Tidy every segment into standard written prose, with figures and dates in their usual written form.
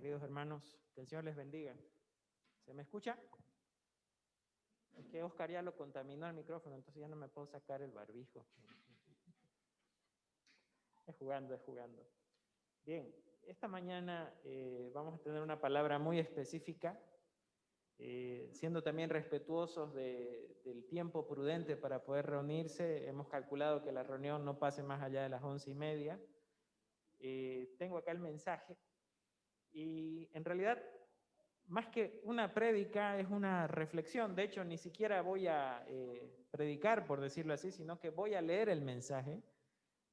queridos hermanos, que el Señor les bendiga. ¿Se me escucha? Es que Oscar ya lo contaminó el micrófono, entonces ya no me puedo sacar el barbijo. Es jugando, es jugando. Bien, esta mañana vamos a tener una palabra muy específica, siendo también respetuosos del tiempo prudente para poder reunirse. Hemos calculado que la reunión no pase más allá de las 11:30. Tengo acá el mensaje y en realidad, más que una prédica, es una reflexión. De hecho, ni siquiera voy a predicar, por decirlo así, sino que voy a leer el mensaje,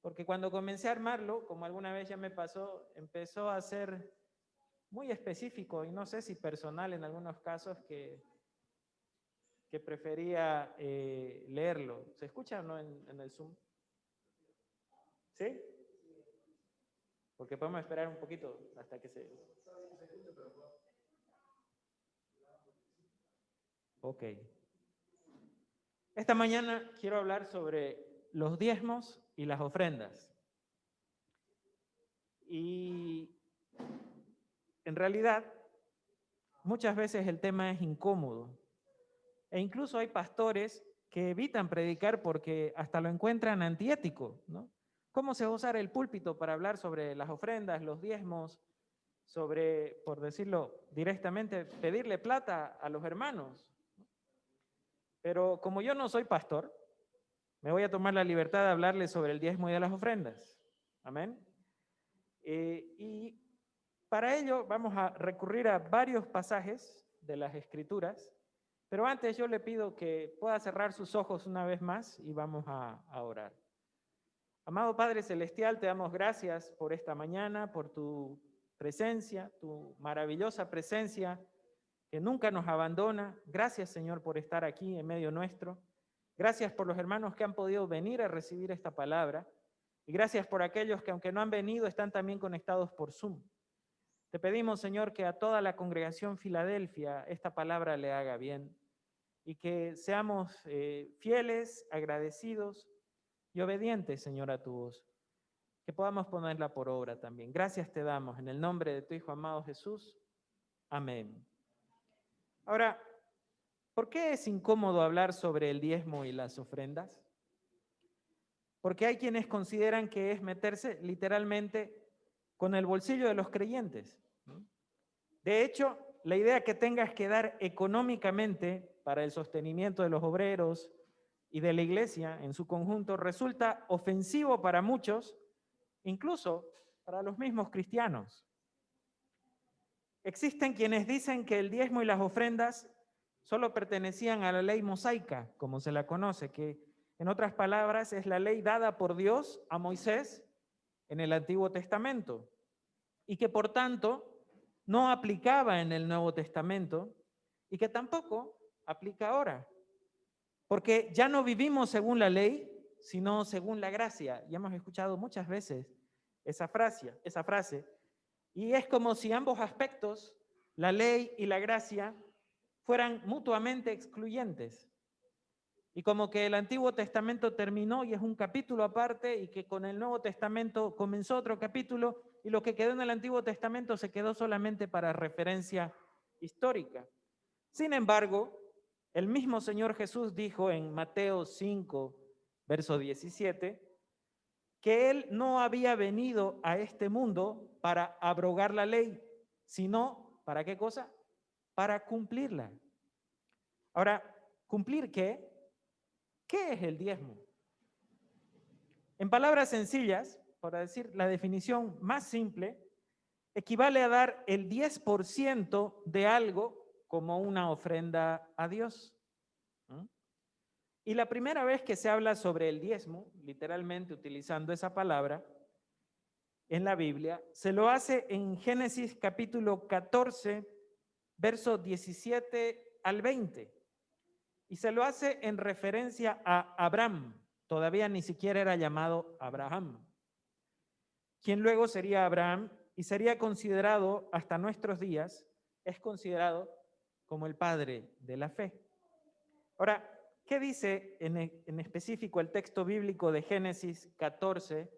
porque cuando comencé a armarlo, como alguna vez ya me pasó, empezó a ser muy específico y no sé si personal en algunos casos que prefería leerlo. ¿Se escucha o no en el Zoom? ¿Sí? Porque podemos esperar un poquito hasta que se... Ok. Esta mañana quiero hablar sobre los diezmos y las ofrendas. Y en realidad, muchas veces el tema es incómodo. E incluso hay pastores que evitan predicar porque hasta lo encuentran antiético, ¿no? ¿Cómo se va a usar el púlpito para hablar sobre las ofrendas, los diezmos, sobre, por decirlo directamente, pedirle plata a los hermanos? Pero como yo no soy pastor, me voy a tomar la libertad de hablarles sobre el diezmo y de las ofrendas. Amén. Y para ello vamos a recurrir a varios pasajes de las Escrituras, pero antes yo le pido que pueda cerrar sus ojos una vez más y vamos a orar. Amado Padre Celestial, te damos gracias por esta mañana, por tu presencia, tu maravillosa presencia que nunca nos abandona. Gracias, Señor, por estar aquí en medio nuestro. Gracias por los hermanos que han podido venir a recibir esta palabra. Y gracias por aquellos que, aunque no han venido, están también conectados por Zoom. Te pedimos, Señor, que a toda la congregación Filadelfia esta palabra le haga bien y que seamos fieles, agradecidos y obedientes, Señor, a tu voz. Que podamos ponerla por obra también. Gracias te damos en el nombre de tu Hijo amado Jesús. Amén. Ahora, ¿por qué es incómodo hablar sobre el diezmo y las ofrendas? Porque hay quienes consideran que es meterse literalmente con el bolsillo de los creyentes. De hecho, la idea que tenga es que dar económicamente para el sostenimiento de los obreros y de la iglesia en su conjunto resulta ofensivo para muchos, incluso para los mismos cristianos. Existen quienes dicen que el diezmo y las ofrendas solo pertenecían a la ley mosaica, como se la conoce, que en otras palabras es la ley dada por Dios a Moisés en el Antiguo Testamento y que por tanto no aplicaba en el Nuevo Testamento y que tampoco aplica ahora, porque ya no vivimos según la ley, sino según la gracia. Y hemos escuchado muchas veces esa frase, y es como si ambos aspectos, la ley y la gracia, fueran mutuamente excluyentes. Y como que el Antiguo Testamento terminó y es un capítulo aparte, y que con el Nuevo Testamento comenzó otro capítulo, y lo que quedó en el Antiguo Testamento se quedó solamente para referencia histórica. Sin embargo, el mismo Señor Jesús dijo en Mateo 5, verso 17, que Él no había venido a este mundo para abrogar la ley, sino, ¿para qué cosa? Para cumplirla. Ahora, ¿cumplir qué? ¿Qué es el diezmo? En palabras sencillas, para decir la definición más simple, equivale a dar el 10% de algo como una ofrenda a Dios. Y la primera vez que se habla sobre el diezmo, literalmente utilizando esa palabra, en la Biblia, se lo hace en Génesis capítulo 14, versos 17 al 20. Y se lo hace en referencia a Abraham, todavía ni siquiera era llamado Abraham, quien luego sería Abraham y sería considerado hasta nuestros días, es considerado como el padre de la fe. Ahora, ¿qué dice en específico el texto bíblico de Génesis 14,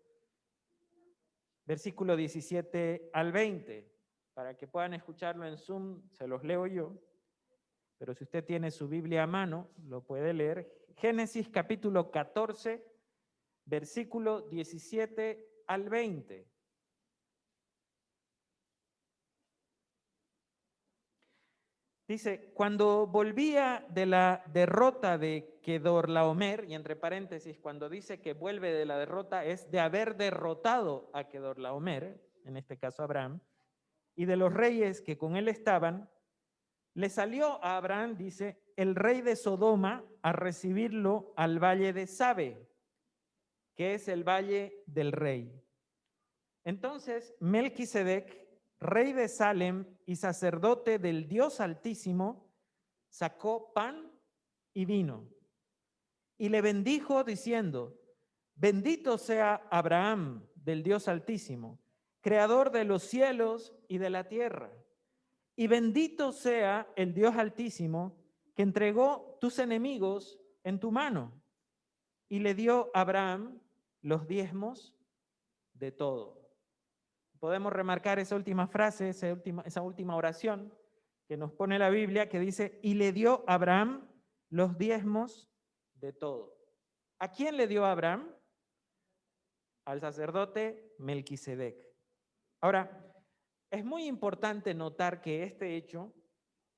versículo 17 al 20? para que puedan escucharlo en Zoom, se los leo yo, pero si usted tiene su Biblia a mano, lo puede leer. Génesis capítulo 14, versículo 17 al 20. Dice, cuando volvía de la derrota de Kedorlaomer, y entre paréntesis, cuando dice que vuelve de la derrota, es de haber derrotado a Kedorlaomer, en este caso Abraham, y de los reyes que con él estaban, le salió a Abraham, dice, el rey de Sodoma a recibirlo al valle de Sabe, que es el valle del rey. Entonces, Melquisedec, rey de Salem y sacerdote del Dios Altísimo, sacó pan y vino y le bendijo diciendo, bendito sea Abraham del Dios Altísimo, creador de los cielos y de la tierra, y bendito sea el Dios Altísimo que entregó tus enemigos en tu mano. Y le dio a Abraham los diezmos de todo. Podemos remarcar esa última frase, esa última oración que nos pone la Biblia, que dice, y le dio a Abraham los diezmos de todo. ¿A quién le dio a Abraham? Al sacerdote Melquisedec. Ahora, es muy importante notar que este hecho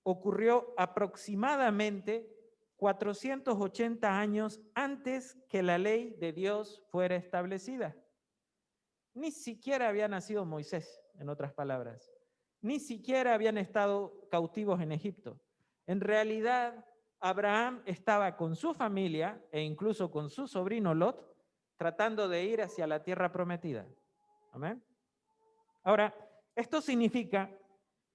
ocurrió aproximadamente 480 años antes que la ley de Dios fuera establecida. Ni siquiera había nacido Moisés, en otras palabras. Ni siquiera habían estado cautivos en Egipto. En realidad, Abraham estaba con su familia e incluso con su sobrino Lot, tratando de ir hacia la tierra prometida. Amén. Ahora, esto significa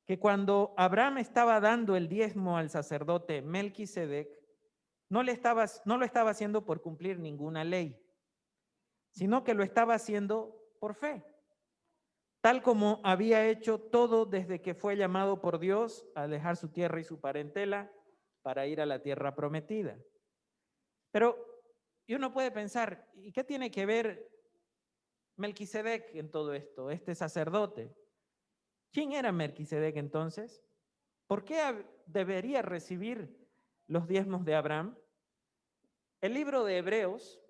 que cuando Abraham estaba dando el diezmo al sacerdote Melquisedec, no lo estaba haciendo por cumplir ninguna ley, sino que lo estaba haciendo por fe, tal como había hecho todo desde que fue llamado por Dios a dejar su tierra y su parentela para ir a la tierra prometida. Pero uno puede pensar, ¿y qué tiene que ver Melquisedec en todo esto, este sacerdote? ¿Quién era Melquisedec entonces? ¿Por qué debería recibir los diezmos de Abraham? El libro de Hebreos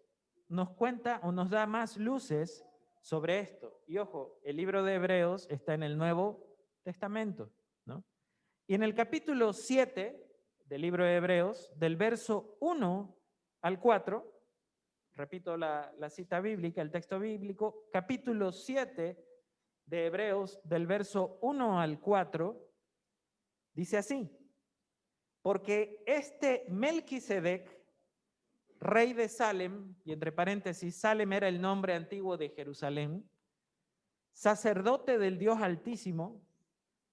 nos cuenta o nos da más luces sobre esto. Y ojo, el libro de Hebreos está en el Nuevo Testamento, ¿no? Y en el capítulo 7 del libro de Hebreos, del verso 1 al 4, repito la cita bíblica, el texto bíblico, capítulo 7 de Hebreos, del verso 1 al 4, dice así, porque este Melquisedec, rey de Salem, y entre paréntesis, Salem era el nombre antiguo de Jerusalén, sacerdote del Dios Altísimo,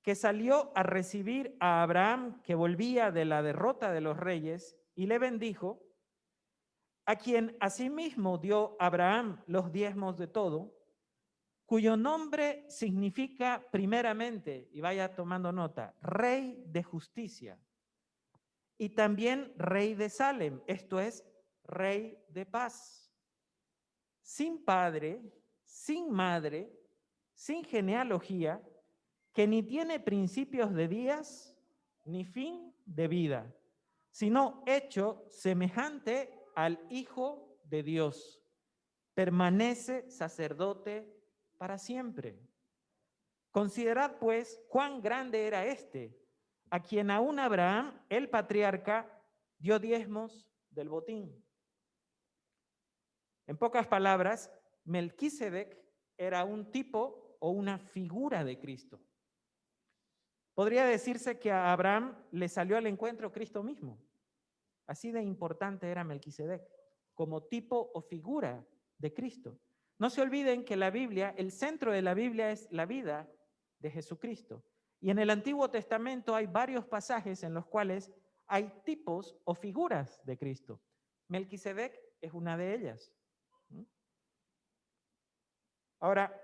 que salió a recibir a Abraham, que volvía de la derrota de los reyes, y le bendijo, a quien asimismo dio Abraham los diezmos de todo, cuyo nombre significa primeramente, y vaya tomando nota, rey de justicia, y también rey de Salem, esto es, rey de paz, sin padre, sin madre, sin genealogía, que ni tiene principios de días ni fin de vida, sino hecho semejante al Hijo de Dios. Permanece sacerdote para siempre. Considerad pues cuán grande era este, a quien aún Abraham, el patriarca, dio diezmos del botín. En pocas palabras, Melquisedec era un tipo o una figura de Cristo. Podría decirse que a Abraham le salió al encuentro Cristo mismo. Así de importante era Melquisedec, como tipo o figura de Cristo. No se olviden que la Biblia, el centro de la Biblia es la vida de Jesucristo. Y en el Antiguo Testamento hay varios pasajes en los cuales hay tipos o figuras de Cristo. Melquisedec es una de ellas. Ahora,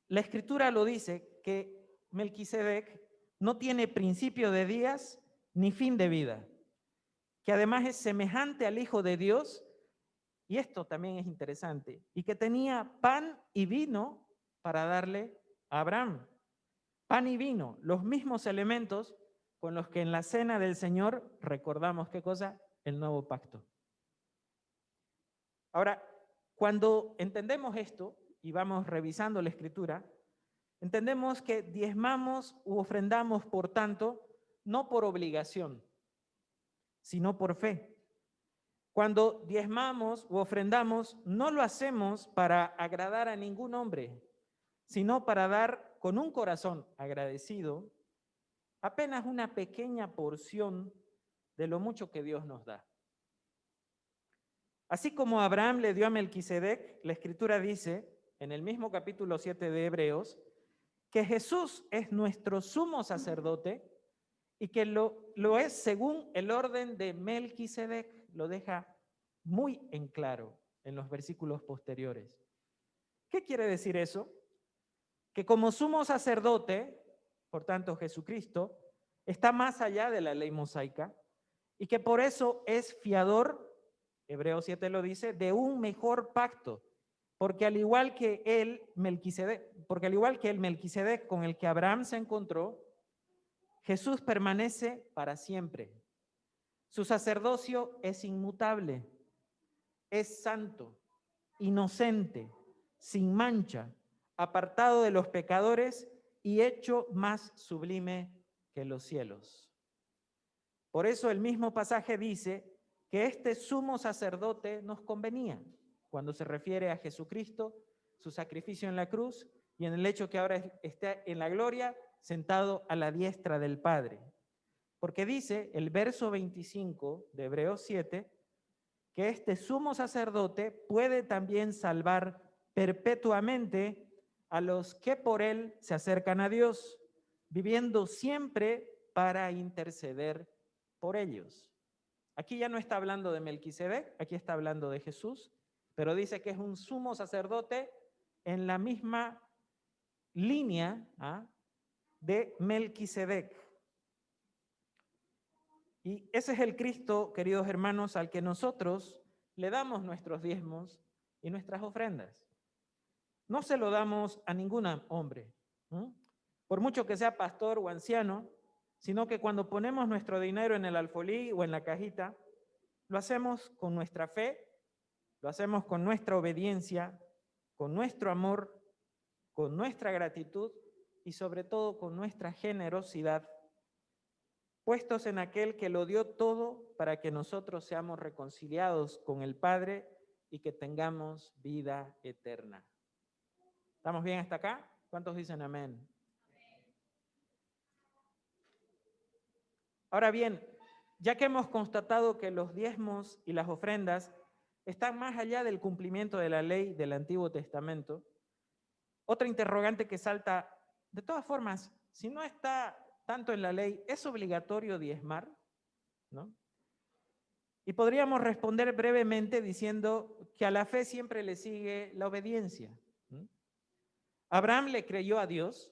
la Escritura lo dice que Melquisedec no tiene principio de días ni fin de vida, que además es semejante al Hijo de Dios, y esto también es interesante, y que tenía pan y vino para darle a Abraham. Pan y vino, los mismos elementos con los que en la cena del Señor recordamos, ¿qué cosa? El nuevo pacto. Ahora, cuando entendemos esto y vamos revisando la Escritura, entendemos que diezmamos u ofrendamos, por tanto, no por obligación, sino por fe. Cuando diezmamos u ofrendamos, no lo hacemos para agradar a ningún hombre, sino para dar con un corazón agradecido apenas una pequeña porción de lo mucho que Dios nos da. Así como Abraham le dio a Melquisedec, la Escritura dice, en el mismo capítulo 7 de Hebreos, que Jesús es nuestro sumo sacerdote y que lo es según el orden de Melquisedec. Lo deja muy en claro en los versículos posteriores. ¿Qué quiere decir eso? Que como sumo sacerdote, por tanto Jesucristo, está más allá de la ley mosaica y que por eso es fiador, Hebreos 7 lo dice, de un mejor pacto, porque al igual que el Melquisedec con el que Abraham se encontró, Jesús permanece para siempre. Su sacerdocio es inmutable, es santo, inocente, sin mancha, apartado de los pecadores y hecho más sublime que los cielos. Por eso el mismo pasaje dice que este sumo sacerdote nos convenía cuando se refiere a Jesucristo, su sacrificio en la cruz y en el hecho que ahora está en la gloria, sentado a la diestra del Padre. Porque dice el verso 25 de Hebreos 7, que este sumo sacerdote puede también salvar perpetuamente a los que por él se acercan a Dios, viviendo siempre para interceder por ellos. Aquí ya no está hablando de Melquisedec, aquí está hablando de Jesús, pero dice que es un sumo sacerdote en la misma línea de Melquisedec. Y ese es el Cristo, queridos hermanos, al que nosotros le damos nuestros diezmos y nuestras ofrendas. No se lo damos a ningún hombre, ¿no? Por mucho que sea pastor o anciano, sino que cuando ponemos nuestro dinero en el alfolí o en la cajita, lo hacemos con nuestra fe, lo hacemos con nuestra obediencia, con nuestro amor, con nuestra gratitud y sobre todo con nuestra generosidad, puestos en aquel que lo dio todo para que nosotros seamos reconciliados con el Padre y que tengamos vida eterna. ¿Estamos bien hasta acá? ¿Cuántos dicen amén? Ahora bien, ya que hemos constatado que los diezmos y las ofrendas están más allá del cumplimiento de la ley del Antiguo Testamento, otra interrogante que salta, de todas formas, si no está tanto en la ley, ¿es obligatorio diezmar? ¿No? Y podríamos responder brevemente diciendo que a la fe siempre le sigue la obediencia. Abraham le creyó a Dios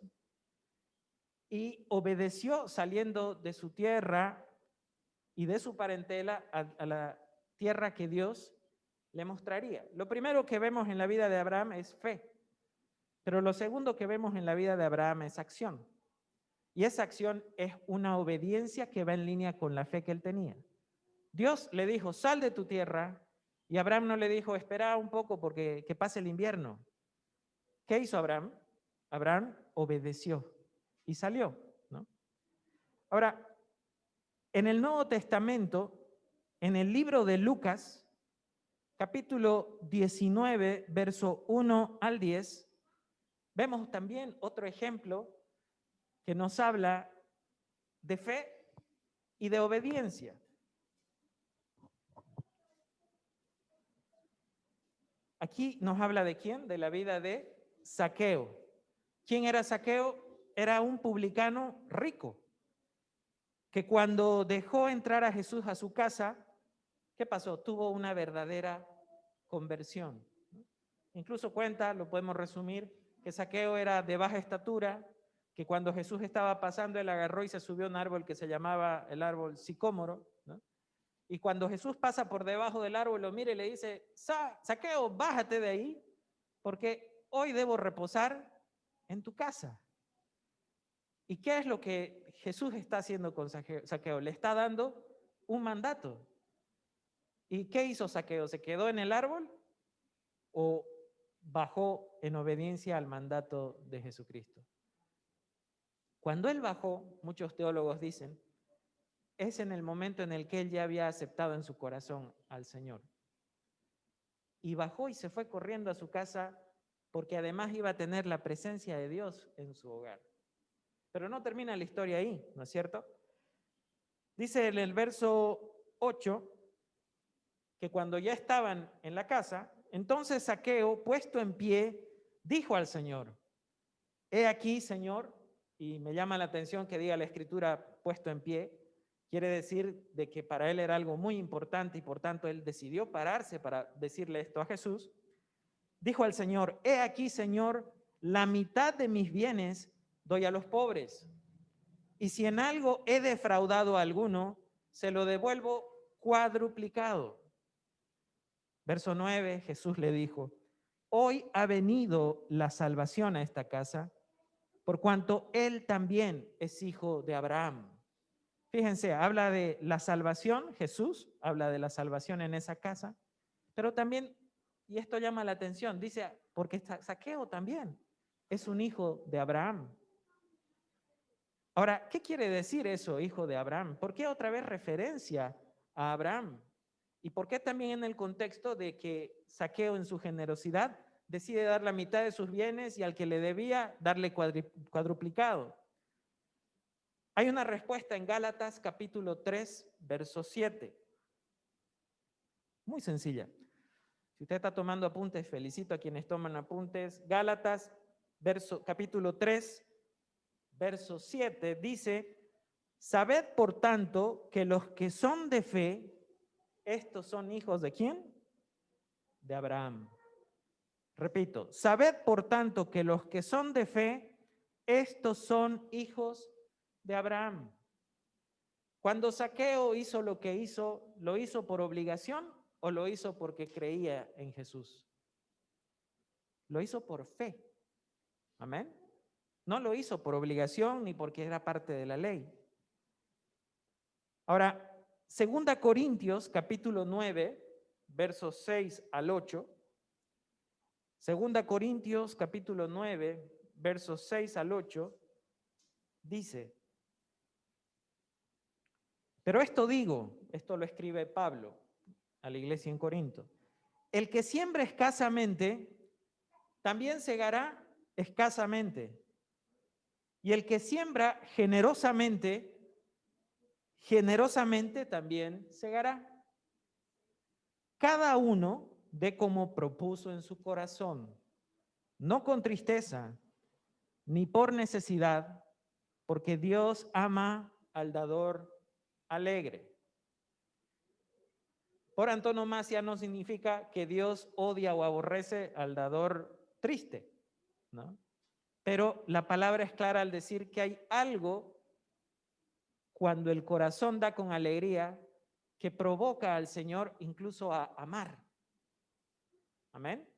y obedeció saliendo de su tierra y de su parentela a la tierra que Dios le mostraría. Lo primero que vemos en la vida de Abraham es fe, pero lo segundo que vemos en la vida de Abraham es acción. Y esa acción es una obediencia que va en línea con la fe que él tenía. Dios le dijo, sal de tu tierra, y Abraham no le dijo, espera un poco porque que pase el invierno. ¿Qué hizo Abraham? Abraham obedeció y salió, ¿no? Ahora, en el Nuevo Testamento, en el libro de Lucas, capítulo 19, verso 1 al 10, vemos también otro ejemplo que nos habla de fe y de obediencia. Aquí nos habla de quién, de la vida de Zaqueo. ¿Quién era Zaqueo? Era un publicano rico, que cuando dejó entrar a Jesús a su casa, ¿qué pasó? Tuvo una verdadera conversión. Incluso cuenta, lo podemos resumir, que Zaqueo era de baja estatura, que cuando Jesús estaba pasando, él agarró y se subió a un árbol que se llamaba el árbol sicómoro, ¿no? Y cuando Jesús pasa por debajo del árbol, lo mira y le dice, Zaqueo, bájate de ahí, porque hoy debo reposar en tu casa. ¿Y qué es lo que Jesús está haciendo con Zaqueo? Le está dando un mandato. ¿Y qué hizo Zaqueo? ¿Se quedó en el árbol o bajó en obediencia al mandato de Jesucristo? Cuando él bajó, muchos teólogos dicen, es en el momento en el que él ya había aceptado en su corazón al Señor. Y bajó y se fue corriendo a su casa porque además iba a tener la presencia de Dios en su hogar. Pero no termina la historia ahí, ¿no es cierto? Dice en el verso 8 que cuando ya estaban en la casa, entonces Zaqueo, puesto en pie, dijo al Señor, he aquí, Señor, y me llama la atención que diga la escritura puesto en pie, quiere decir de que para él era algo muy importante y por tanto él decidió pararse para decirle esto a Jesús. Dijo al Señor, he aquí, Señor, la mitad de mis bienes doy a los pobres. Y si en algo he defraudado a alguno, se lo devuelvo cuadruplicado. Verso 9, Jesús le dijo, hoy ha venido la salvación a esta casa, por cuanto él también es hijo de Abraham. Fíjense, habla de la salvación, Jesús habla de la salvación en esa casa, pero también, y esto llama la atención, dice, porque Zaqueo también es un hijo de Abraham. Ahora, ¿qué quiere decir eso, hijo de Abraham? ¿Por qué otra vez referencia a Abraham? ¿Y por qué también en el contexto de que Zaqueo en su generosidad decide dar la mitad de sus bienes y al que le debía darle cuadruplicado? Hay una respuesta en Gálatas capítulo 3, verso 7. Muy sencilla. Si usted está tomando apuntes, felicito a quienes toman apuntes. Gálatas capítulo 3, verso 7 dice, sabed por tanto que los que son de fe, estos son hijos ¿de quién? De Abraham. Repito, sabed por tanto que los que son de fe, estos son hijos de Abraham. Cuando Zaqueo hizo lo que hizo, ¿lo hizo por obligación o lo hizo porque creía en Jesús? Lo hizo por fe. Amén. No lo hizo por obligación ni porque era parte de la ley. Ahora, 2 Corintios capítulo 9, versos 6 al 8. 2 Corintios capítulo 9, versos 6 al 8, dice, pero esto digo, esto lo escribe Pablo a la iglesia en Corinto, el que siembra escasamente, también segará escasamente. Y el que siembra generosamente, generosamente también segará. Cada uno dé como propuso en su corazón, no con tristeza, ni por necesidad, porque Dios ama al dador alegre. Por antonomasia no significa que Dios odia o aborrece al dador triste, ¿no? Pero la palabra es clara al decir que hay algo cuando el corazón da con alegría que provoca al Señor incluso a amar. Amén.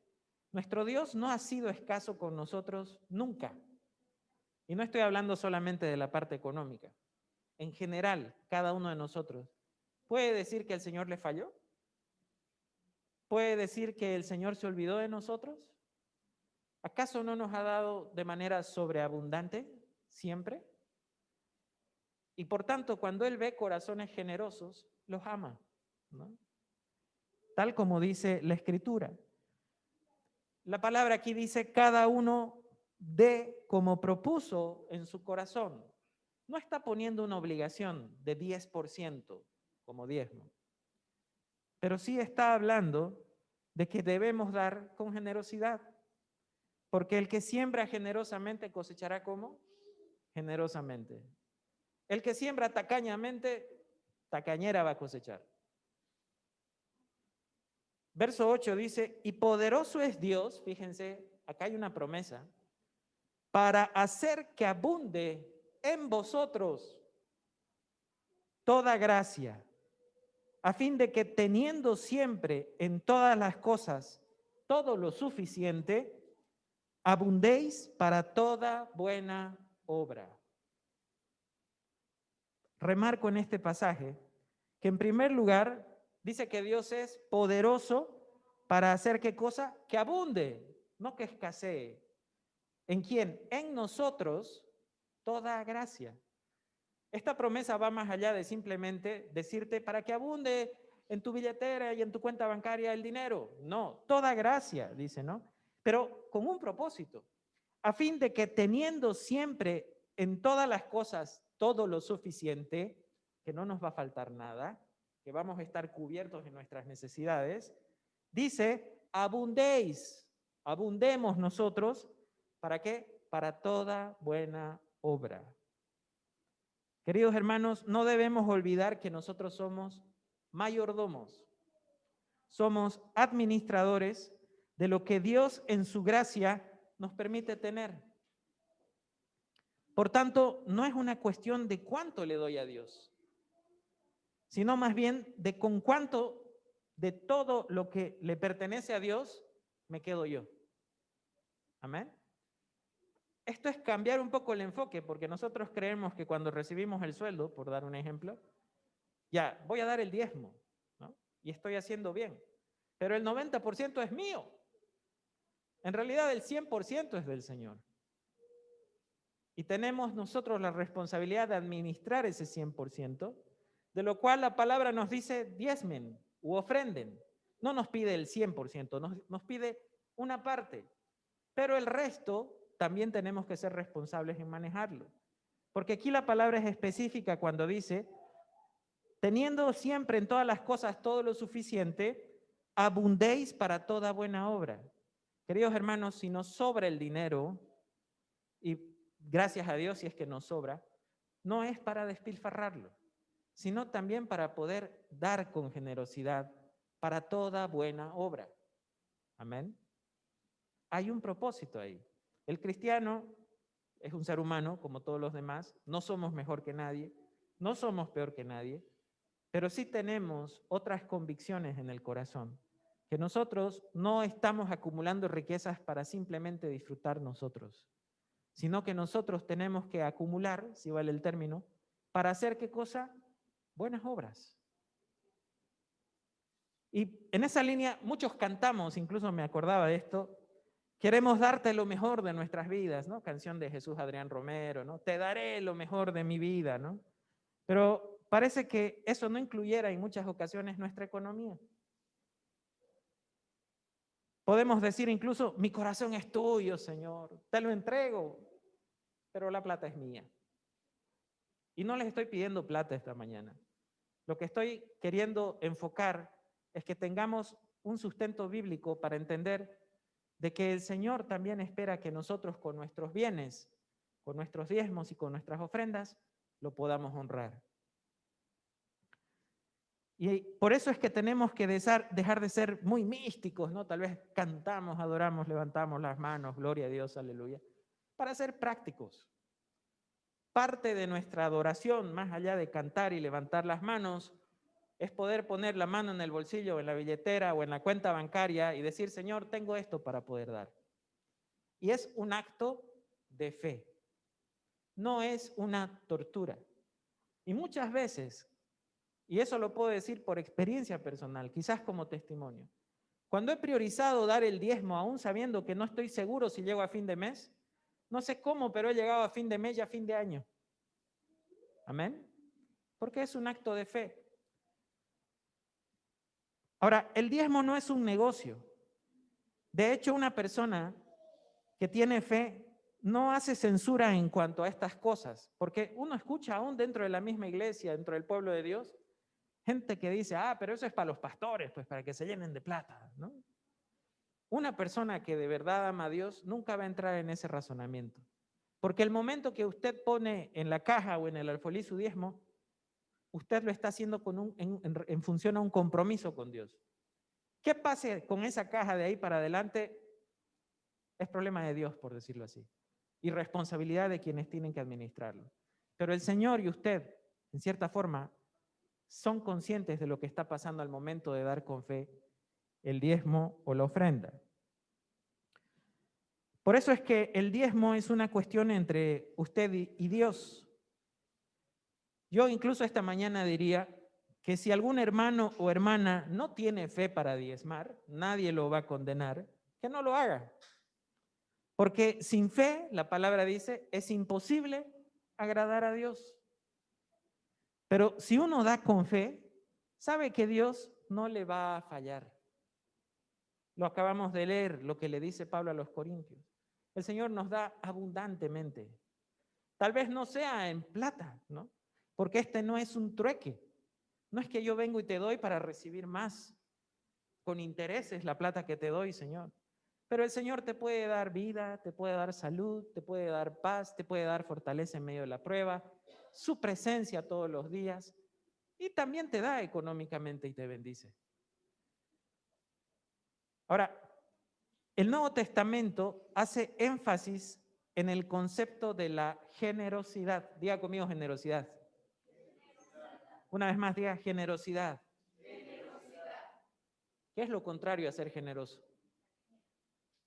Nuestro Dios no ha sido escaso con nosotros nunca. Y no estoy hablando solamente de la parte económica. En general, cada uno de nosotros puede decir que el Señor le falló. ¿Puede decir que el Señor se olvidó de nosotros? ¿Acaso no nos ha dado de manera sobreabundante siempre? Y por tanto, cuando Él ve corazones generosos, los ama, ¿no? Tal como dice la Escritura. La palabra aquí dice, cada uno dé como propuso en su corazón. No está poniendo una obligación de 10% como diezmo, pero sí está hablando de que debemos dar con generosidad, porque el que siembra generosamente cosechará ¿cómo? Generosamente. El que siembra tacañamente, tacañera va a cosechar. Verso 8 dice, y poderoso es Dios, fíjense, acá hay una promesa, para hacer que abunde en vosotros toda gracia, a fin de que teniendo siempre en todas las cosas todo lo suficiente, abundéis para toda buena obra. remarco en este pasaje que en primer lugar dice que Dios es poderoso para hacer ¿qué cosa? Que abunde, no que escasee. ¿En quién? En nosotros toda gracia. Esta promesa va más allá de simplemente decirte para que abunde en tu billetera y en tu cuenta bancaria el dinero. No, toda gracia, dice, ¿no? Pero con un propósito, a fin de que teniendo siempre en todas las cosas todo lo suficiente, que no nos va a faltar nada, que vamos a estar cubiertos en nuestras necesidades, dice, abundéis, abundemos nosotros, ¿para qué? Para toda buena obra. Queridos hermanos, no debemos olvidar que nosotros somos mayordomos, somos administradores de lo que Dios en su gracia nos permite tener. Por tanto, no es una cuestión de cuánto le doy a Dios, sino más bien de con cuánto de todo lo que le pertenece a Dios me quedo yo. Amén. Esto es cambiar un poco el enfoque, porque nosotros creemos que cuando recibimos el sueldo, por dar un ejemplo, ya, voy a dar el diezmo, ¿no? Y estoy haciendo bien, pero el 90% es mío. En realidad el 100% es del Señor. Y tenemos nosotros la responsabilidad de administrar ese 100%, de lo cual la palabra nos dice diezmen u ofrenden. No nos pide el 100%, nos pide una parte, pero el resto también tenemos que ser responsables en manejarlo. Porque aquí la palabra es específica cuando dice, teniendo siempre en todas las cosas todo lo suficiente, abundéis para toda buena obra. Queridos hermanos, si nos sobra el dinero, y gracias a Dios si es que nos sobra, no es para despilfarrarlo, sino también para poder dar con generosidad para toda buena obra. Amén. Hay un propósito ahí. El cristiano es un ser humano como todos los demás, no somos mejor que nadie, no somos peor que nadie, pero sí tenemos otras convicciones en el corazón, que nosotros no estamos acumulando riquezas para simplemente disfrutar nosotros, sino que nosotros tenemos que acumular, si vale el término, para hacer ¿qué cosa? Buenas obras. Y en esa línea muchos cantamos, incluso me acordaba de esto, queremos darte lo mejor de nuestras vidas, ¿no? Canción de Jesús Adrián Romero, ¿no? Te daré lo mejor de mi vida, ¿no? Pero parece que eso no incluyera en muchas ocasiones nuestra economía. Podemos decir incluso, mi corazón es tuyo, Señor, te lo entrego, pero la plata es mía. Y no les estoy pidiendo plata esta mañana. Lo que estoy queriendo enfocar es que tengamos un sustento bíblico para entender de que el Señor también espera que nosotros con nuestros bienes, con nuestros diezmos y con nuestras ofrendas, lo podamos honrar. Y por eso es que tenemos que dejar de ser muy místicos, ¿no? Tal vez cantamos, adoramos, levantamos las manos, gloria a Dios, aleluya, para ser prácticos. Parte de nuestra adoración, más allá de cantar y levantar las manos, es poder poner la mano en el bolsillo, o en la billetera o en la cuenta bancaria y decir, Señor, tengo esto para poder dar. Y es un acto de fe, no es una tortura. Y muchas veces, y eso lo puedo decir por experiencia personal, quizás como testimonio, cuando he priorizado dar el diezmo, aún sabiendo que no estoy seguro si llego a fin de mes, no sé cómo, pero he llegado a fin de mes y a fin de año. Amén. Porque es un acto de fe. Ahora, el diezmo no es un negocio. De hecho, una persona que tiene fe no hace censura en cuanto a estas cosas, porque uno escucha aún dentro de la misma iglesia, dentro del pueblo de Dios, gente que dice, pero eso es para los pastores, pues para que se llenen de plata, ¿no? Una persona que de verdad ama a Dios nunca va a entrar en ese razonamiento, porque el momento que usted pone en la caja o en el alfolí su diezmo, usted lo está haciendo en función a un compromiso con Dios. ¿Qué pase con esa caja de ahí para adelante? Es problema de Dios, por decirlo así, y responsabilidad de quienes tienen que administrarlo. Pero el Señor y usted, en cierta forma, son conscientes de lo que está pasando al momento de dar con fe el diezmo o la ofrenda. Por eso es que el diezmo es una cuestión entre usted y Dios. Yo incluso esta mañana diría que si algún hermano o hermana no tiene fe para diezmar, nadie lo va a condenar, que no lo haga. Porque sin fe, la palabra dice, es imposible agradar a Dios. Pero si uno da con fe, sabe que Dios no le va a fallar. Lo acabamos de leer, lo que le dice Pablo a los Corintios. El Señor nos da abundantemente. Tal vez no sea en plata, ¿no? Porque este no es un trueque. No es que yo vengo y te doy para recibir más. Con intereses la plata que te doy, Señor. Pero el Señor te puede dar vida, te puede dar salud, te puede dar paz, te puede dar fortaleza en medio de la prueba, su presencia todos los días y también te da económicamente y te bendice. Ahora, el Nuevo Testamento hace énfasis en el concepto de la generosidad. Diga conmigo generosidad. Una vez más, diga generosidad. ¿Qué es lo contrario a ser generoso?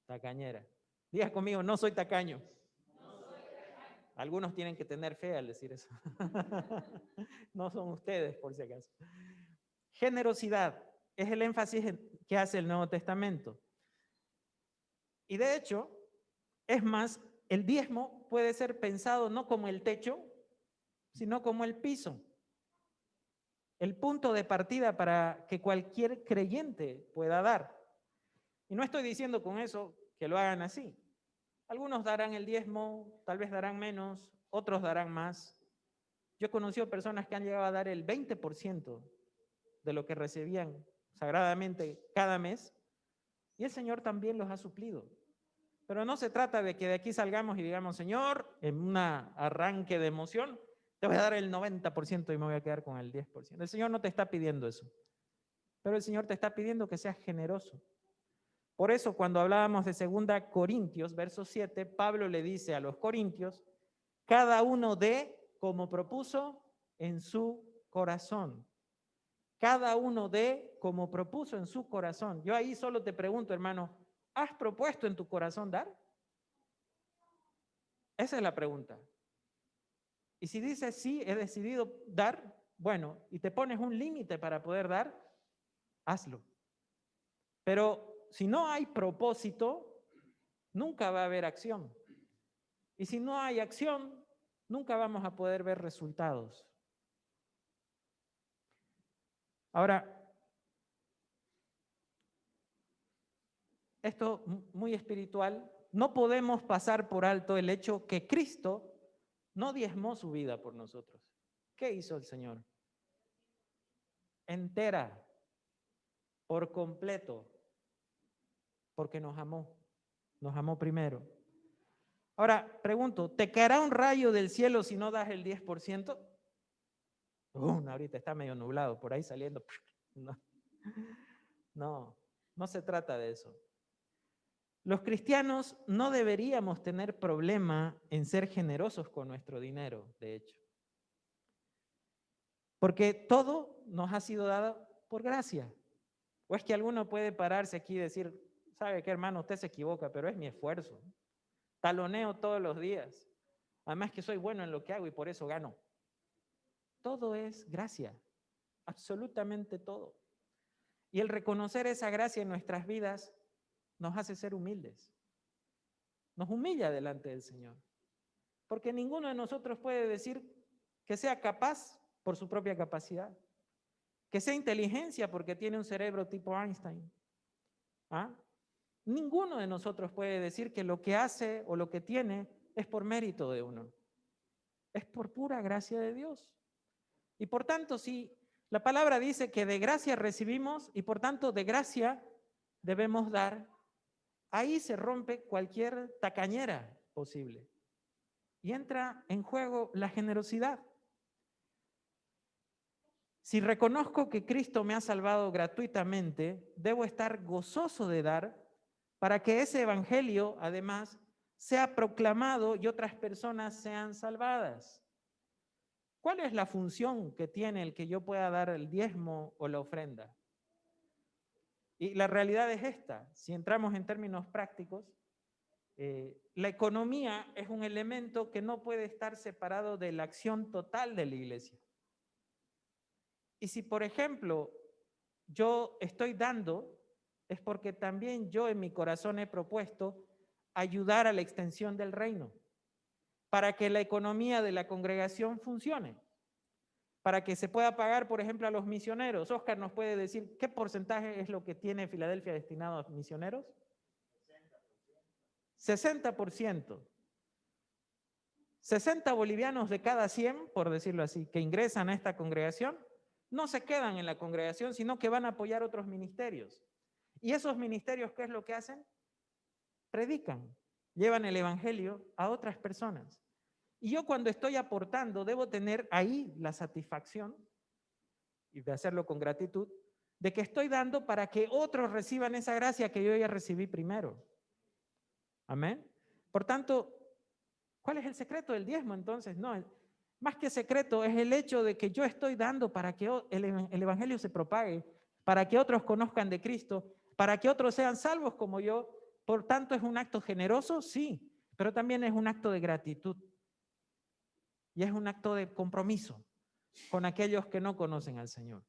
Tacañera. Diga conmigo, no soy tacaño. Algunos tienen que tener fe al decir eso. No son ustedes, por si acaso. Generosidad es el énfasis que hace el Nuevo Testamento. Y de hecho, es más, el diezmo puede ser pensado no como el techo, sino como el piso. El punto de partida para que cualquier creyente pueda dar. Y no estoy diciendo con eso que lo hagan así. Algunos darán el diezmo, tal vez darán menos, otros darán más. Yo he conocido personas que han llegado a dar el 20% de lo que recibían sagradamente cada mes, y el Señor también los ha suplido. Pero no se trata de que de aquí salgamos y digamos, Señor, en un arranque de emoción, te voy a dar el 90% y me voy a quedar con el 10%. El Señor no te está pidiendo eso, pero el Señor te está pidiendo que seas generoso. Por eso, cuando hablábamos de 2 Corintios, verso 7, Pablo le dice a los corintios, cada uno dé como propuso en su corazón. Cada uno dé como propuso en su corazón. Yo ahí solo te pregunto, hermano, ¿has propuesto en tu corazón dar? Esa es la pregunta. Y si dices, sí, he decidido dar, bueno, y te pones un límite para poder dar, hazlo. Pero si no hay propósito, nunca va a haber acción. Y si no hay acción, nunca vamos a poder ver resultados. Ahora, esto muy espiritual, no podemos pasar por alto el hecho que Cristo no diezmó su vida por nosotros. ¿Qué hizo el Señor? Entera, por completo, porque nos amó primero. Ahora, pregunto, ¿te caerá un rayo del cielo si no das el 10%? Ahorita está medio nublado, por ahí saliendo. No se trata de eso. Los cristianos no deberíamos tener problema en ser generosos con nuestro dinero, de hecho. Porque todo nos ha sido dado por gracia. O es que alguno puede pararse aquí y decir, ¿sabe qué, hermano? Usted se equivoca, pero es mi esfuerzo. Taloneo todos los días. Además que soy bueno en lo que hago y por eso gano. Todo es gracia, absolutamente todo. Y el reconocer esa gracia en nuestras vidas nos hace ser humildes. Nos humilla delante del Señor. Porque ninguno de nosotros puede decir que sea capaz por su propia capacidad, que sea inteligencia porque tiene un cerebro tipo Einstein. ¿Ah? Ninguno de nosotros puede decir que lo que hace o lo que tiene es por mérito de uno. Es por pura gracia de Dios. Y por tanto, si la palabra dice que de gracia recibimos y por tanto de gracia debemos dar, ahí se rompe cualquier tacañera posible. Y entra en juego la generosidad. Si reconozco que Cristo me ha salvado gratuitamente, debo estar gozoso de dar para que ese evangelio, además, sea proclamado y otras personas sean salvadas. ¿Cuál es la función que tiene el que yo pueda dar el diezmo o la ofrenda? Y la realidad es esta. Si entramos en términos prácticos, la economía es un elemento que no puede estar separado de la acción total de la iglesia. Y si, por ejemplo, yo estoy dando, es porque también yo en mi corazón he propuesto ayudar a la extensión del reino, para que la economía de la congregación funcione, para que se pueda pagar, por ejemplo, a los misioneros. Oscar nos puede decir qué porcentaje es lo que tiene Filadelfia destinado a misioneros. 60%. 60 bolivianos de cada 100, por decirlo así, que ingresan a esta congregación, no se quedan en la congregación, sino que van a apoyar otros ministerios. ¿Y esos ministerios qué es lo que hacen? Predican, llevan el evangelio a otras personas. Y yo cuando estoy aportando debo tener ahí la satisfacción, y de hacerlo con gratitud, de que estoy dando para que otros reciban esa gracia que yo ya recibí primero. Amén. Por tanto, ¿cuál es el secreto del diezmo entonces? No, más que secreto es el hecho de que yo estoy dando para que el evangelio se propague, para que otros conozcan de Cristo, para que otros sean salvos como yo. Por tanto, ¿es un acto generoso? Sí, pero también es un acto de gratitud. Y es un acto de compromiso con aquellos que no conocen al Señor.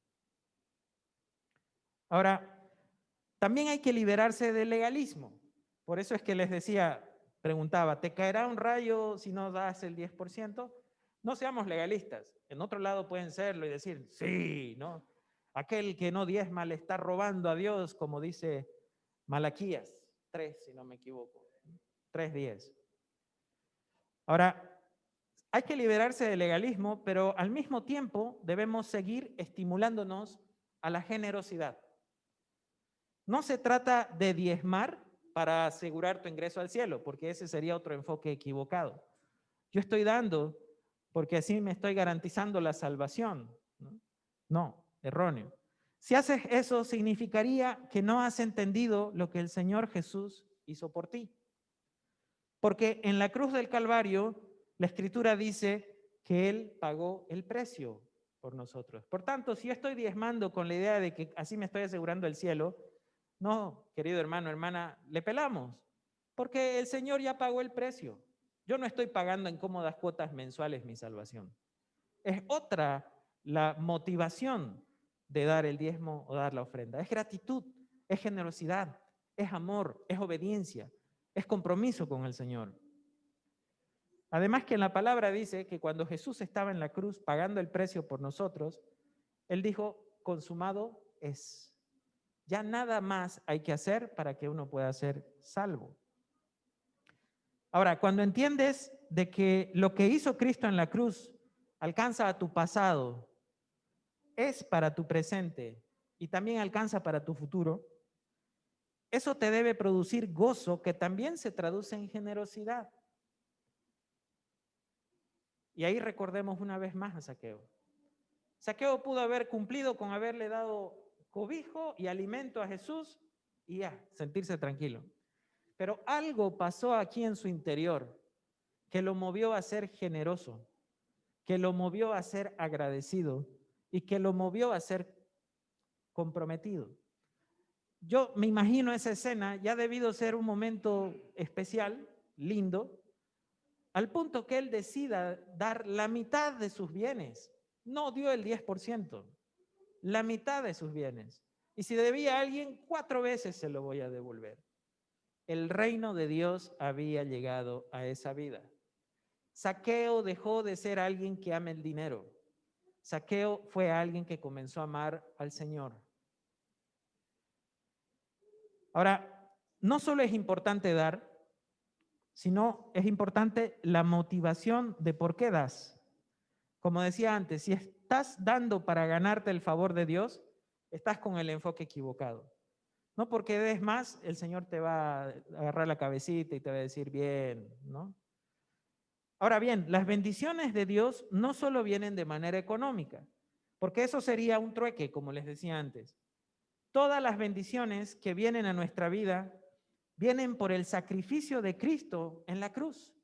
Ahora, también hay que liberarse del legalismo. Por eso es que les decía, preguntaba, ¿te caerá un rayo si no das el 10%? No seamos legalistas. En otro lado pueden serlo y decir, sí, ¿no? Aquel que no diezma le está robando a Dios, como dice Malaquías 3, si no me equivoco. 3:10. Ahora, hay que liberarse del legalismo, pero al mismo tiempo debemos seguir estimulándonos a la generosidad. No se trata de diezmar para asegurar tu ingreso al cielo, porque ese sería otro enfoque equivocado. Yo estoy dando porque así me estoy garantizando la salvación. No, erróneo. Si haces eso, significaría que no has entendido lo que el Señor Jesús hizo por ti. Porque en la cruz del Calvario, la Escritura dice que Él pagó el precio por nosotros. Por tanto, si yo estoy diezmando con la idea de que así me estoy asegurando el cielo, no, querido hermano, hermana, le pelamos, porque el Señor ya pagó el precio. Yo no estoy pagando en cómodas cuotas mensuales mi salvación. Es otra la motivación de dar el diezmo o dar la ofrenda. Es gratitud, es generosidad, es amor, es obediencia, es compromiso con el Señor. Además que en la palabra dice que cuando Jesús estaba en la cruz pagando el precio por nosotros, Él dijo, consumado es. Ya nada más hay que hacer para que uno pueda ser salvo. Ahora, cuando entiendes de que lo que hizo Cristo en la cruz alcanza a tu pasado, es para tu presente y también alcanza para tu futuro, eso te debe producir gozo que también se traduce en generosidad. Y ahí recordemos una vez más a Zaqueo. Zaqueo pudo haber cumplido con haberle dado cobijo y alimento a Jesús y ya, sentirse tranquilo. Pero algo pasó aquí en su interior que lo movió a ser generoso, que lo movió a ser agradecido y que lo movió a ser comprometido. Yo me imagino esa escena, ya ha debido ser un momento especial, lindo, al punto que él decida dar la mitad de sus bienes. No dio el 10%, la mitad de sus bienes. Y si debía a alguien, 4 veces se lo voy a devolver. El reino de Dios había llegado a esa vida. Zaqueo dejó de ser alguien que ama el dinero. Zaqueo fue alguien que comenzó a amar al Señor. Ahora, no solo es importante dar, sino es importante la motivación de por qué das. Como decía antes, si estás dando para ganarte el favor de Dios, estás con el enfoque equivocado. No porque des más, el Señor te va a agarrar la cabecita y te va a decir bien, ¿no? Ahora bien, las bendiciones de Dios no solo vienen de manera económica, porque eso sería un trueque, como les decía antes. Todas las bendiciones que vienen a nuestra vida vienen por el sacrificio de Cristo en la cruz.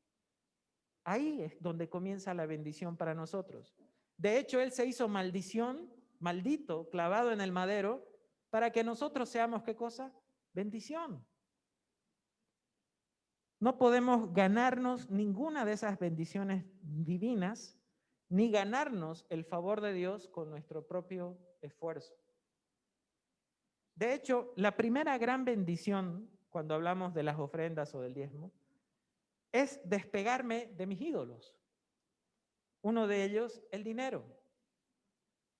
Ahí es donde comienza la bendición para nosotros. De hecho, Él se hizo maldición, maldito, clavado en el madero, para que nosotros seamos, ¿qué cosa? Bendición. No podemos ganarnos ninguna de esas bendiciones divinas ni ganarnos el favor de Dios con nuestro propio esfuerzo. De hecho, la primera gran bendición, cuando hablamos de las ofrendas o del diezmo, es despegarme de mis ídolos. Uno de ellos, el dinero.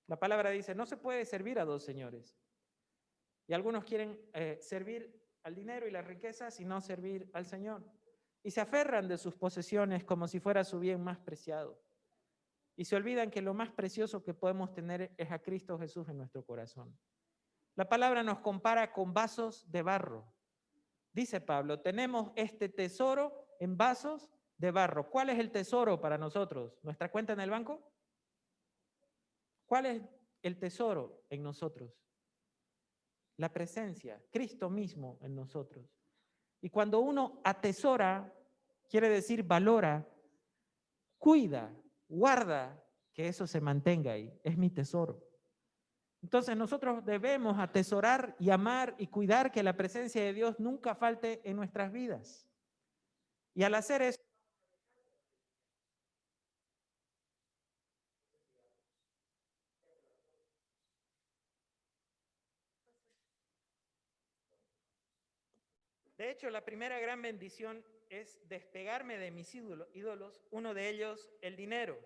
La palabra dice, no se puede servir a dos señores. Y algunos quieren servir al dinero y las riquezas y no servir al Señor. Y se aferran de sus posesiones como si fuera su bien más preciado. Y se olvidan que lo más precioso que podemos tener es a Cristo Jesús en nuestro corazón. La palabra nos compara con vasos de barro. Dice Pablo, tenemos este tesoro en vasos de barro. ¿Cuál es el tesoro para nosotros? ¿Nuestra cuenta en el banco? ¿Cuál es el tesoro en nosotros? La presencia, Cristo mismo en nosotros. Y cuando uno atesora, quiere decir valora, cuida, guarda que eso se mantenga ahí. Es mi tesoro. Entonces nosotros debemos atesorar y amar y cuidar que la presencia de Dios nunca falte en nuestras vidas. Y al hacer eso, de hecho, la primera gran bendición es despegarme de mis ídolos, uno de ellos el dinero,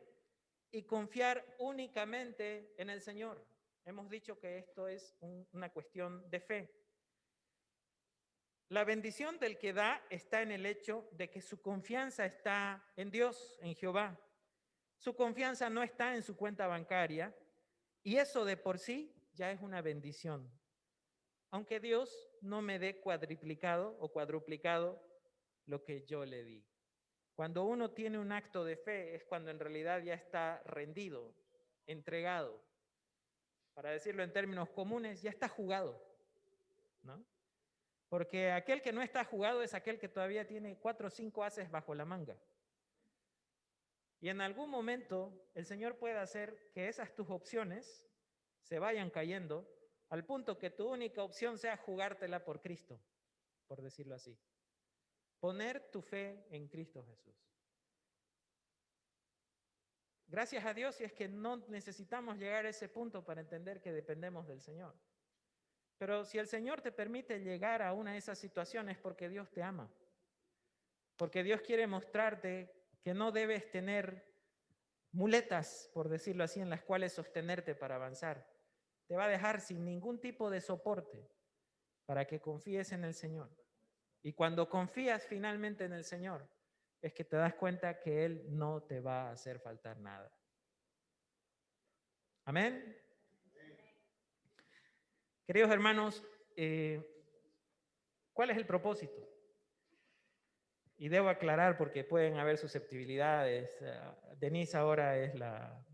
y confiar únicamente en el Señor. Hemos dicho que esto es una cuestión de fe. La bendición del que da está en el hecho de que su confianza está en Dios, en Jehová. Su confianza no está en su cuenta bancaria y eso de por sí ya es una bendición. Aunque Dios no me dé cuadriplicado o cuadruplicado lo que yo le di. Cuando uno tiene un acto de fe es cuando en realidad ya está rendido, entregado. Para decirlo en términos comunes, ya está jugado, ¿no? Porque aquel que no está jugado es aquel que todavía tiene 4 o 5 ases bajo la manga. Y en algún momento el Señor puede hacer que esas tus opciones se vayan cayendo al punto que tu única opción sea jugártela por Cristo, por decirlo así. Poner tu fe en Cristo Jesús. Gracias a Dios si es que no necesitamos llegar a ese punto para entender que dependemos del Señor. Pero si el Señor te permite llegar a una de esas situaciones es porque Dios te ama. Porque Dios quiere mostrarte que no debes tener muletas, por decirlo así, en las cuales sostenerte para avanzar. Te va a dejar sin ningún tipo de soporte para que confíes en el Señor. Y cuando confías finalmente en el Señor, es que te das cuenta que Él no te va a hacer faltar nada. Amén. Queridos hermanos, ¿cuál es el propósito? Y debo aclarar porque pueden haber susceptibilidades. Denise ahora es la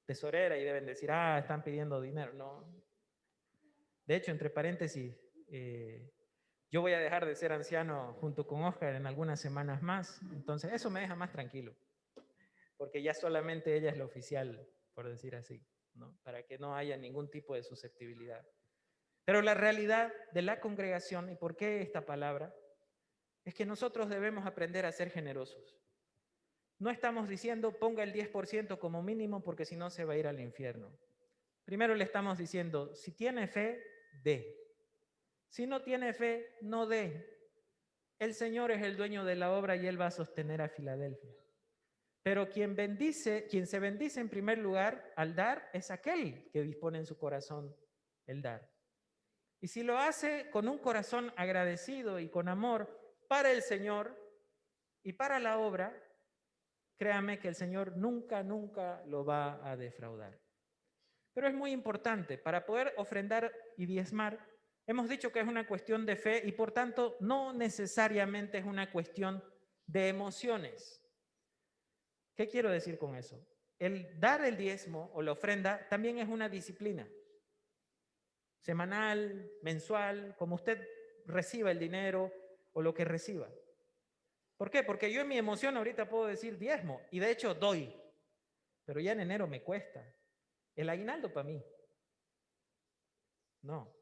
tesorera y deben decir, están pidiendo dinero. No. De hecho, entre paréntesis, yo voy a dejar de ser anciano junto con Oscar en algunas semanas más. Entonces, eso me deja más tranquilo. Porque ya solamente ella es la oficial, por decir así, ¿no? Para que no haya ningún tipo de susceptibilidad. Pero la realidad de la congregación, ¿y por qué esta palabra? Es que nosotros debemos aprender a ser generosos. No estamos diciendo ponga el 10% como mínimo porque si no se va a ir al infierno. Primero le estamos diciendo, si tiene fe, dé. Si no tiene fe, no dé. El Señor es el dueño de la obra y Él va a sostener a Filadelfia. Pero quien se bendice en primer lugar al dar es aquel que dispone en su corazón el dar. Y si lo hace con un corazón agradecido y con amor para el Señor y para la obra, créame que el Señor nunca, nunca lo va a defraudar. Pero es muy importante, para poder ofrendar y diezmar, hemos dicho que es una cuestión de fe y por tanto no necesariamente es una cuestión de emociones. ¿Qué quiero decir con eso? El dar el diezmo o la ofrenda también es una disciplina. Semanal, mensual, como usted reciba el dinero o lo que reciba. ¿Por qué? Porque yo en mi emoción ahorita puedo decir diezmo y de hecho doy, pero ya en enero me cuesta. El aguinaldo para mí. No.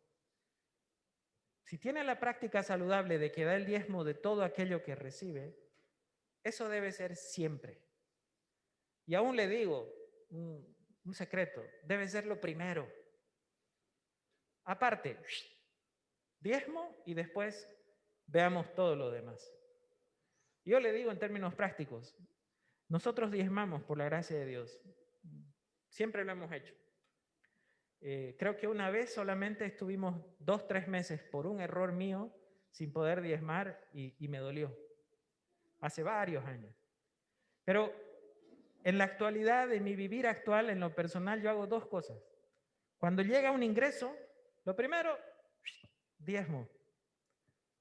Si tiene la práctica saludable de que da el diezmo de todo aquello que recibe, eso debe ser siempre. Y aún le digo, un secreto. Debe ser lo primero. Aparte, diezmo y después veamos todo lo demás. Yo le digo en términos prácticos, nosotros diezmamos por la gracia de Dios. Siempre lo hemos hecho. Creo que una vez solamente estuvimos 2, 3 meses por un error mío sin poder diezmar y me dolió. Hace varios años. Pero en la actualidad, en mi vivir actual, en lo personal, yo hago 2 cosas. Cuando llega un ingreso, lo primero, diezmo.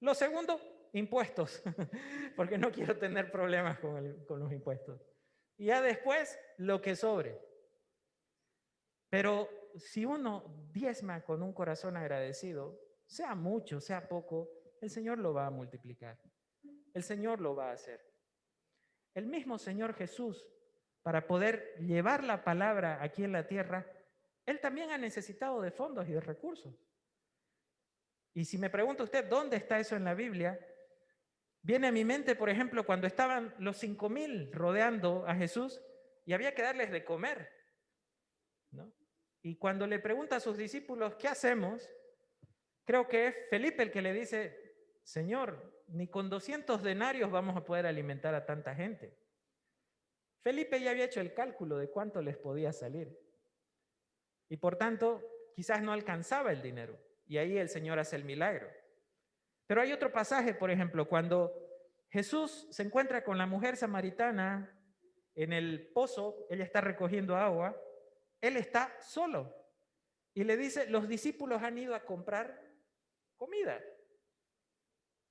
Lo segundo, impuestos, porque no quiero tener problemas con los impuestos. Y ya después, lo que sobre. Pero si uno diezma con un corazón agradecido, sea mucho, sea poco, el Señor lo va a multiplicar. El Señor lo va a hacer. El mismo Señor Jesús, para poder llevar la palabra aquí en la tierra, Él también ha necesitado de fondos y de recursos. Y si me pregunta usted dónde está eso en la Biblia, viene a mi mente, por ejemplo, cuando estaban los 5,000 rodeando a Jesús y había que darles de comer, ¿no? Y cuando le pregunta a sus discípulos, ¿qué hacemos? Creo que es Felipe el que le dice, Señor, ni con 200 denarios vamos a poder alimentar a tanta gente. Felipe ya había hecho el cálculo de cuánto les podía salir. Y por tanto, quizás no alcanzaba el dinero. Y ahí el Señor hace el milagro. Pero hay otro pasaje, por ejemplo, cuando Jesús se encuentra con la mujer samaritana en el pozo, ella está recogiendo agua, él está solo. Y le dice, los discípulos han ido a comprar comida.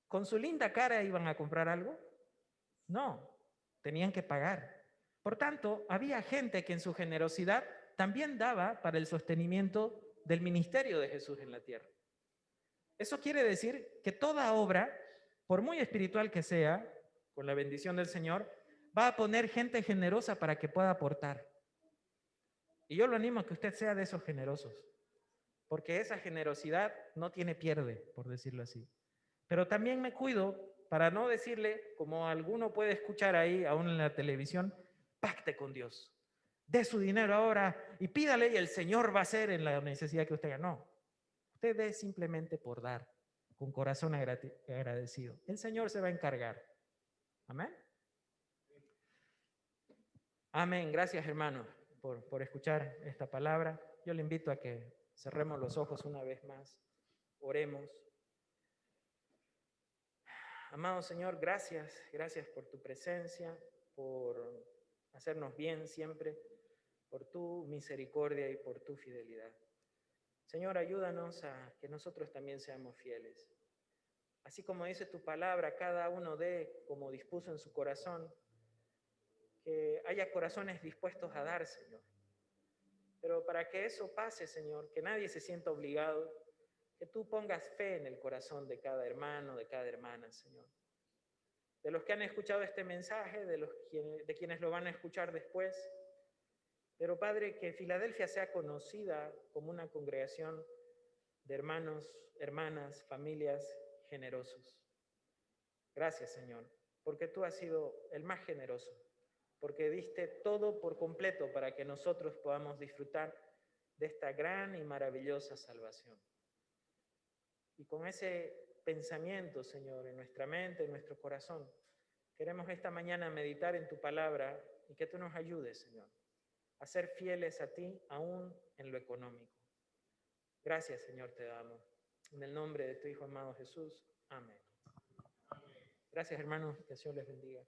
¿Con su linda cara iban a comprar algo? No, tenían que pagar. Por tanto, había gente que en su generosidad también daba para el sostenimiento del ministerio de Jesús en la tierra. Eso quiere decir que toda obra, por muy espiritual que sea, con la bendición del Señor, va a poner gente generosa para que pueda aportar. Y yo lo animo a que usted sea de esos generosos, porque esa generosidad no tiene pierde, por decirlo así. Pero también me cuido para no decirle, como alguno puede escuchar ahí, aún en la televisión, pacte con Dios. Dé su dinero ahora y pídale y el Señor va a hacer en la necesidad que usted tenga. No, usted dé simplemente por dar, con corazón agradecido. El Señor se va a encargar. Amén. Amén. Gracias, hermano, por escuchar esta palabra. Yo le invito a que cerremos los ojos una vez más. Oremos. Amado Señor, gracias por tu presencia, por hacernos bien siempre, por tu misericordia y por tu fidelidad. Señor, ayúdanos a que nosotros también seamos fieles. Así como dice tu palabra, cada uno dé como dispuso en su corazón, que haya corazones dispuestos a dar, Señor. Pero para que eso pase, Señor, que nadie se sienta obligado, que tú pongas fe en el corazón de cada hermano, de cada hermana, Señor. De los que han escuchado este mensaje, de quienes lo van a escuchar después. Pero Padre, que Filadelfia sea conocida como una congregación de hermanos, hermanas, familias generosos. Gracias, Señor, porque tú has sido el más generoso, porque diste todo por completo para que nosotros podamos disfrutar de esta gran y maravillosa salvación. Y con ese pensamiento, Señor, en nuestra mente, en nuestro corazón, queremos esta mañana meditar en tu palabra y que tú nos ayudes, Señor, a ser fieles a ti aún en lo económico. Gracias, Señor, te damos. En el nombre de tu Hijo amado Jesús. Amén. Gracias, hermanos. Que el Señor les bendiga.